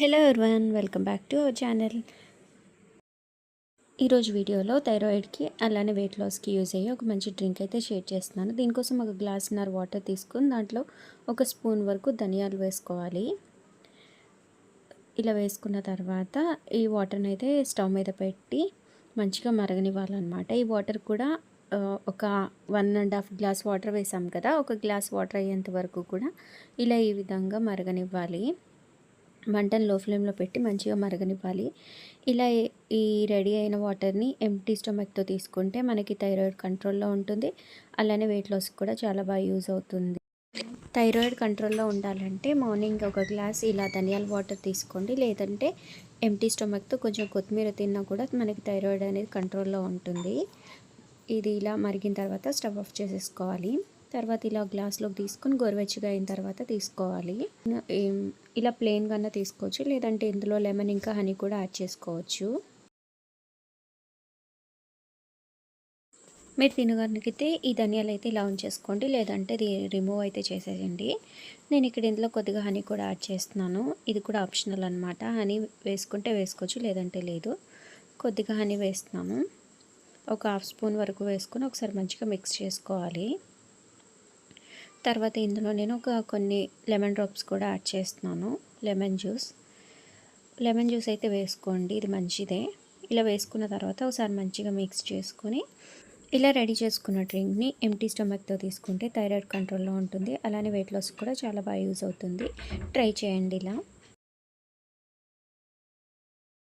Hello everyone, welcome back to our channel. ఈరోజు వీడియోలో థైరాయిడ్కి అలానే వెయిట్ లాస్కి యూజ్ అయ్యే ఒక మంచి డ్రింక్ అయితే షేర్ చేస్తున్నాను. దీనికోసం ఒక గ్లాసున్నర వాటర్ తీసుకుని దాంట్లో ఒక స్పూన్ వరకు ధనియాలు వేసుకోవాలి. ఇలా వేసుకున్న తర్వాత ఈ వాటర్ని అయితే స్టవ్ మీద పెట్టి మంచిగా మరగనివ్వాలన్నమాట. ఈ వాటర్ కూడా ఒక 1.5 గ్లాస్ వాటర్ వేసాం కదా, ఒక గ్లాస్ వాటర్ అయ్యేంత వరకు కూడా ఇలా ఈ విధంగా మరగనివ్వాలి. మంటను లో ఫ్లేమ్లో పెట్టి మంచిగా మరగనివ్వాలి. ఇలా ఈ రెడీ అయిన వాటర్ని ఎంప్టీ స్టమక్తో తీసుకుంటే మనకి థైరాయిడ్ కంట్రోల్లో ఉంటుంది. అలానే వెయిట్ లాస్కి కూడా చాలా బాగా యూజ్ అవుతుంది. థైరాయిడ్ కంట్రోల్లో ఉండాలంటే మార్నింగ్ ఒక గ్లాస్ ఇలా ధనియాల వాటర్ తీసుకోండి. లేదంటే ఎంప్టీ స్టమక్తో కొంచెం కొత్తిమీర తిన్నా కూడా మనకి థైరాయిడ్ అనేది కంట్రోల్లో ఉంటుంది. ఇది ఇలా మరిగిన తర్వాత స్టవ్ ఆఫ్ చేసేసుకోవాలి. తర్వాత ఇలా గ్లాస్లోకి తీసుకొని గోరువెచ్చగా అయిన తర్వాత తీసుకోవాలి. ఇలా ప్లెయిన్గా తీసుకోవచ్చు, లేదంటే ఇందులో లెమన్ ఇంకా హనీ కూడా యాడ్ చేసుకోవచ్చు. మీరు తినగలిగితే ఈ ధనియాలు అయితే ఇలా ఉంచేసుకోండి, లేదంటే ఇది రిమూవ్ అయితే చేసేయండి. నేను ఇక్కడ ఇందులో కొద్దిగా హనీ కూడా యాడ్ చేస్తున్నాను. ఇది కూడా ఆప్షనల్ అనమాట. హనీ వేసుకుంటే వేసుకోవచ్చు, లేదంటే లేదు. కొద్దిగా హనీ వేస్తున్నాను. ఒక హాఫ్ స్పూన్ వరకు వేసుకొని ఒకసారి మంచిగా మిక్స్ చేసుకోవాలి. తర్వాత ఇందులో నేను కొన్ని లెమన్ డ్రాప్స్ కూడా యాడ్ చేస్తున్నాను. లెమన్ జ్యూస్ అయితే వేసుకోండి, ఇది మంచిదే. ఇలా వేసుకున్న తర్వాత ఒకసారి మంచిగా మిక్స్ చేసుకొని ఇలా రెడీ చేసుకున్న డ్రింక్ని ఎంప్టీ స్టమక్తో తీసుకుంటే థైరాయిడ్ కంట్రోల్లో ఉంటుంది. అలానే వెయిట్ లాస్ కూడా చాలా బాగా యూజ్ అవుతుంది. ట్రై చేయండి ఇలా.